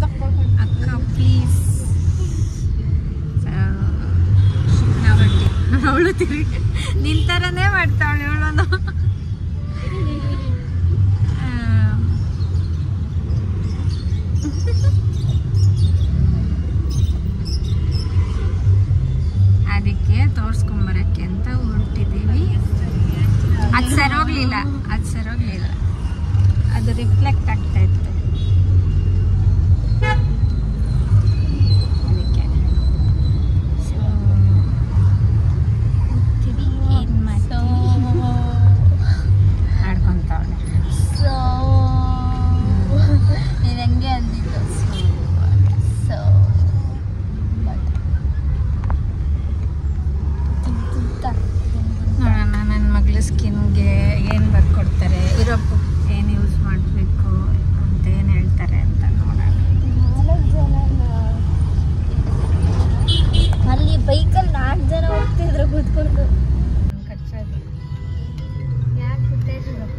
ಅಕ್ಕ ಪ್ಲೀಸ್. ನಾವು ಹೊರಟಿ ಅವಳು ತಿರುಗಿ ನಿಂತರನೇ ಮಾಡ್ತಾವಳೆ ಅವಳನ್ನು. ಅದಕ್ಕೆ ತೋರ್ಸ್ಕೊಂಬರಕ್ಕೆ ಅಂತ ಹೊರಟಿದ್ದೀವಿ. ಅದು ಸರೋಗ್ಲಿಲ್ಲ, ಅದು ರಿಫ್ಲೆಕ್ಟ್ ಆಗ್ತಾ ಇತ್ತು. ಅದಕ್ಕೆ ಹೋಗ್ತೀವಿ. ಏನು ಮಾಡ್ತೀವಿ ಆಡ್ಕೊಂತವಳೆ. ನೀನು ಹಂಗೆ ಅಂದಿದ್ದು. ನೋಡೋಣ ನನ್ನ ಮಗಳ ಸ್ಕಿನ್ಗೆ ಏನು ಬರ್ಕೊಡ್ತಾರೆ, ಇರೋಪ್ಪು ಏನು ಯೂಸ್ ಮಾಡಬೇಕು ಅಂತ ಏನು ಹೇಳ್ತಾರೆ ಅಂತ ನೋಡೋಣ. ಅಲ್ಲಿ ಬೈಕಲ್ಲಿ 4 ಜನ ಹೋಗ್ತಿದ್ರು ಕೂತ್ಕೊಂಡು. ಖರ್ಚಾಗಿ ಯಾಕೆ ಗೊತ್ತಾಯ್ತದಪ್ಪ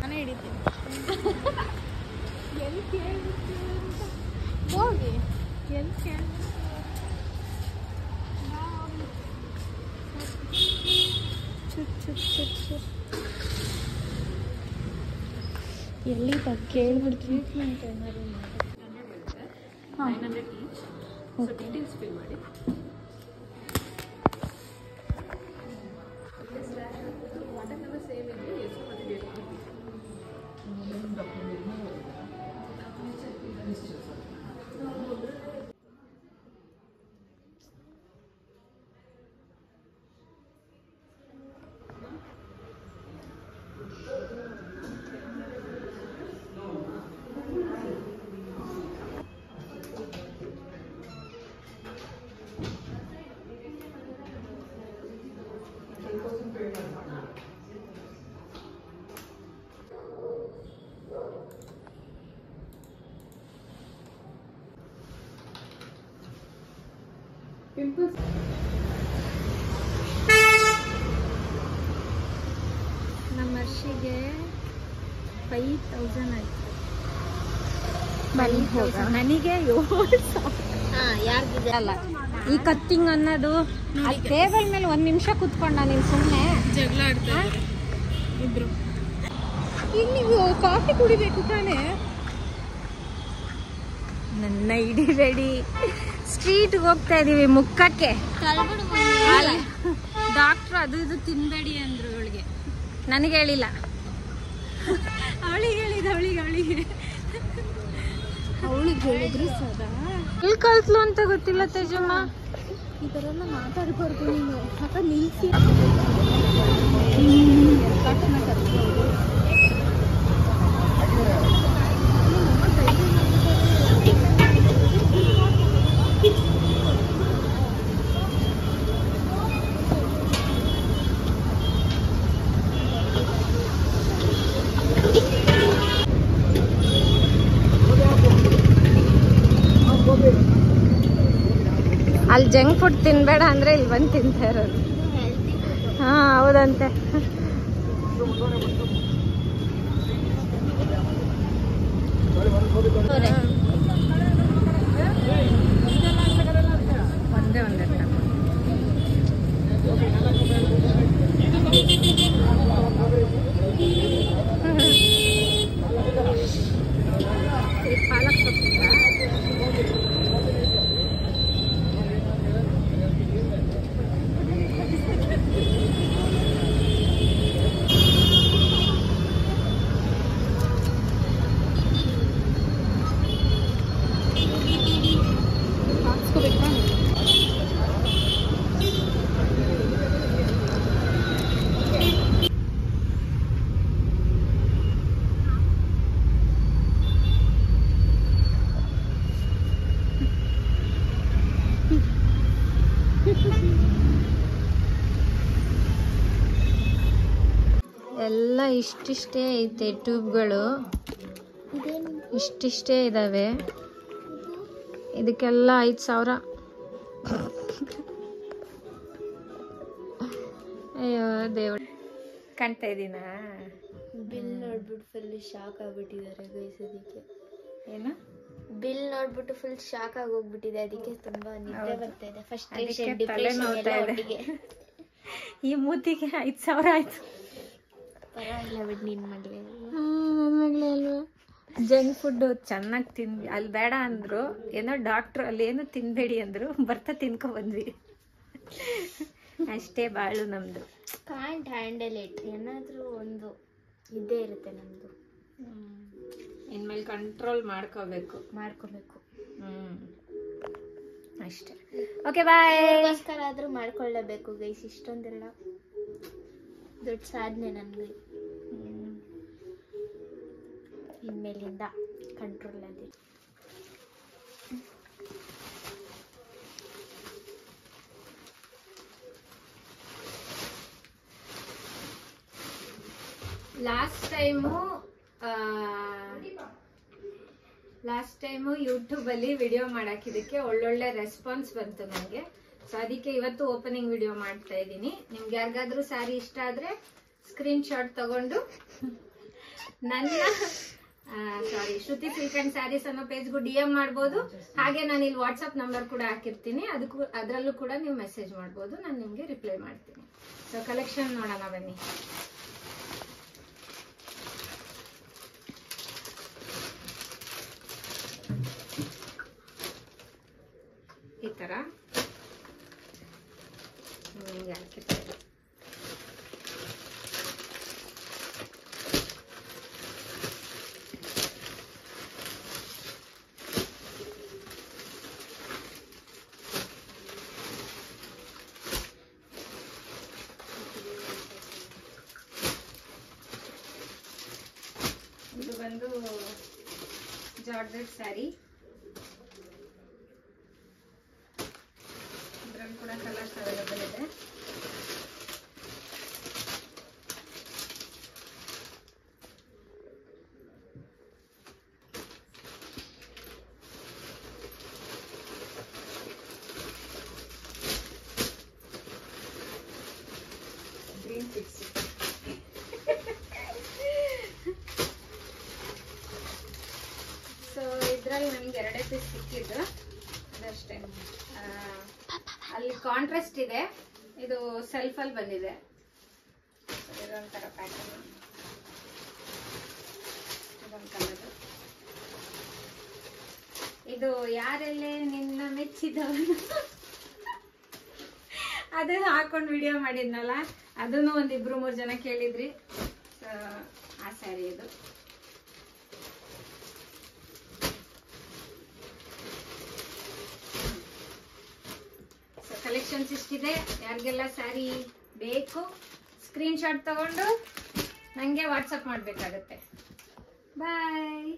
ನಾನೇ ಹಿಡಿತೀನಿ. ಎಲ್ಲಿ ಕೇಳ್ಬಿಡ್ತೀವಿ ಅಂತ ಹೋಗಿ ಎಲ್ಲಿ ಕೇಳ ಎಲ್ಲಿ ಕೇಳ್ಬಿಡ್ತೀವಿ. ಟ್ರೀಟ್ಮೆಂಟ್ ಏನಾದ್ರು ಮಾಡಿ. ನಮ್ಮ ವರ್ಷಿಗೆ 5000 ಆಯ್ತು. ನನಗೆ 7,000 ಅಲ್ಲ. ಈ ಕತ್ತಿಂಗ್ ಅನ್ನೋದು ಅಲ್ಲಿ ಟೇಬಲ್ ಮೇಲೆ 1 ನಿಮಿಷ ಕುತ್ಕೊಂಡ ನೀನು ಸುಮ್ಮನೆ ಜಗಳ ಆಡ್ತಾ ಇಬ್ರು. ಈಗ ನೀವು ಕಾಫಿ ಕುಡಿಬೇಕು ತಾನೇ. ನನ್ನ ಇಡೀ ರೆಡಿ ಸ್ಟ್ರೀಟ್ಗೆ ಹೋಗ್ತಾ ಇದೀವಿ ಮುಕ್ಕಕ್ಕೆ. ಡಾಕ್ಟ್ರು ಅದು ಇದು ತಿನ್ಬೇಡಿ ಅಂದ್ರು ಇವಳಿಗೆ, ನನಗೆ ಹೇಳಿಲ್ಲ. ಅವಳಿಗೆ ಹೇಳಿದ ಅವಳಿಗೆ ಹೇಳಿದ್ರಿ ಸದಾ. ಎಲ್ಲಿ ಕಲ್ತ್ಲು ಅಂತ ಗೊತ್ತಿಲ್ಲ ತೇಜಮ್ಮ. ಈ ಥರ ಎಲ್ಲ ಮಾತಾಡ್ಬಾರ್ದು ನೀನು. ಅಕ್ಕ ನಿಲ್ಸಿ ಅಲ್ಲಿ ಜಂಕ್ ಫುಡ್ ತಿನ್ಬೇಡ ಅಂದ್ರೆ ಇಲ್ಲಿ ಬಂದು ತಿಂತಾ ಇರೋದು. ಹಾ ಹೌದಂತೆ. ಒಂದೇ ಪಾಲಕ್ ಸೊಪ್ಪಿಲ್ಲ. ಎಲ್ಲ ಇಷ್ಟಿಷ್ಟೇ ಐತೆ ಟ್ಯೂಬ್ಗಳು, ಇಷ್ಟಿಷ್ಟೇ ಇದ್ದಾವೆ. ಇದಕ್ಕೆಲ್ಲ 5,000. ಅಯ್ಯೋ ದೇವ್ರ, ಕಾಣ್ತಾ ಇದ್ದೀನಾ? ಬಿಲ್ ನೋಡಿ. ನೋಡ್ಬಿಟ್ಟು ಫುಲ್ ಶಾಕ್ ಆಗ್ಬಿಟ್ಟಿದ್ದಾರೆ ಗೈಸ್. ಅದಕ್ಕೆ ಏನು ಬಿಲ್ ನೋಡ್ಬಿಟ್ಟು ಫುಲ್ ಶಾಕ್ ಆಗಿ ಹೋಗ್ಬಿಟ್ಟಿದೆ. ಅದಕ್ಕೆ ತುಂಬಾ ನಿದ್ದೆ ಬರ್ತಾ ಇದೆ. ಫಸ್ಟ್ ತಲೆ ನೋವ್ತಾ ಇದೆ. ಈ ಮೂತಿಗೆ 5,000 ಆಯ್ತು. ಪರವಾಗಿಲ್ಲ ಬಿಟ್ಟು ನಿನ್ ಮಗಳೇ ಅಲ್ವಾ. ಜಂಕ್ ಫುಡ್ ಚೆನ್ನಾಗಿ ತಿನ್ವಿ. ಅಲ್ಲಿ ಬೇಡ ಅಂದ್ರು, ಏನೋ ಡಾಕ್ಟ್ರು ಅಲ್ಲಿ ಏನೋ ತಿನ್ಬೇಡಿ ಅಂದ್ರು, ಬರ್ತಾ ತಿನ್ಕೊ ಬಂದ್ವಿ ಅಷ್ಟೇ. ಬಾಳು ನಮ್ದು ಕಾಂಟ್ ಹ್ಯಾಂಡಲ್ ಇಟ್. ಏನಾದ್ರೂ ಒಂದು ಇದ್ದೇ ಇರುತ್ತೆ ನಮ್ದು. ಇನ್ಮೇಲೆ ಕಂಟ್ರೋಲ್ ಮಾಡ್ಕೋಬೇಕು. ಅಷ್ಟೇ. Okay bye. ಗೋಸ್ಕರ ಆದ್ರೂ ಮಾಡ್ಕೊಳ್ಳೇಬೇಕು ಗೈಸ್. ಇಷ್ಟೊಂದೆಲ್ಲ ದೊಡ್ಡ ಸಾಧನೆ ನನ್ಗೆ. ಇನ್ಮೇಲಿಂದ ಕಂಟ್ರೋಲ್ ಅದೇ. ಲಾಸ್ಟ್ ಟೈಮು ಯೂಟ್ಯೂಬಲ್ಲಿ ವಿಡಿಯೋ ಮಾಡಾಕಿದ್ದಕ್ಕೆ ಒಳ್ಳೊಳ್ಳೆ ರೆಸ್ಪಾನ್ಸ್ ಬಂತು ನನಗೆ. ಸೊ ಅದಕ್ಕೆ ಇವತ್ತು ಓಪನಿಂಗ್ ವಿಡಿಯೋ ಮಾಡ್ತಾ ಇದ್ದೀನಿ. ನಿಮ್ಗೆ ಯಾರಿಗಾದ್ರೂ ಸ್ಯಾರಿ ಇಷ್ಟ ಆದ್ರೆ ಸ್ಕ್ರೀನ್ ಶಾಟ್ ತಗೊಂಡು ನನ್ನ ಶ್ರುತಿ ಸಿಲ್ಕ್ ಅಂಡ್ ಸ್ಯಾರೀಸ್ ಅನ್ನೋ ಪೇಜ್ಗೂ DM ಮಾಡ್ಬೋದು. ಹಾಗೆ ನಾನು ಇಲ್ಲಿ ವಾಟ್ಸಪ್ ನಂಬರ್ ಕೂಡ ಹಾಕಿರ್ತೀನಿ. ಅದರಲ್ಲೂ ಕೂಡ ನೀವು ಮೆಸೇಜ್ ಮಾಡ್ಬೋದು. ನಾನು ನಿಮ್ಗೆ ರಿಪ್ಲೈ ಮಾಡ್ತೀನಿ. ಸೊ ಕಲೆಕ್ಷನ್ ನೋಡೋಣ ಬನ್ನಿ. ಈ ತರ ಇದು ಬಂದು ಜಾರ್ಜೆಟ್ ಸ್ಯಾರಿ. ಇದ್ರಲ್ಲಿ ಕೂಡ ಕಲರ್ಸ್ ಅವೈಲೇಬಲ್ ಇದೆ. Green pics. ಸೊ ಇದ್ರಲ್ಲಿ ನನಗೆ 2 ಪೀಸ್ ಸಿಕ್ಕಿದ್ದು ಅದಷ್ಟೇ. ಅಲ್ಲಿ ಕಾಂಟ್ರಾಸ್ಟ್ ಇದೆ, ಇದು ಸೆಲ್ಫ್ ಅಲ್ಲಿ ಬಂದಿದೆ. ಇದೊಂಥರ ಪ್ಯಾಟರ್ನ್, ಇದೊಂದು ಕಲರ್. ಇದು ಯಾರೆಲ್ಲೇ ನಿನ್ನ ಮೆಚ್ಚಿದವನು ಅದು ಹಾಕೊಂಡು ವಿಡಿಯೋ ಮಾಡಿದ್ನಲ್ಲ, ಅದನ್ನು 1-2-3 ಜನ ಕೇಳಿದ್ರಿ. ಆ ಸ್ಯಾರಿ ಇದು. ಕಲೆಕ್ಷನ್ಸ್ ಇಷ್ಟಿದೆ. ಯಾರಿಗೆಲ್ಲ ಸ್ಯಾರಿ ಬೇಕು ಸ್ಕ್ರೀನ್ ಶಾಟ್ ತಗೊಂಡು ನನಗೆ ವಾಟ್ಸಪ್ ಮಾಡಬೇಕಾಗತ್ತೆ. ಬಾಯ್.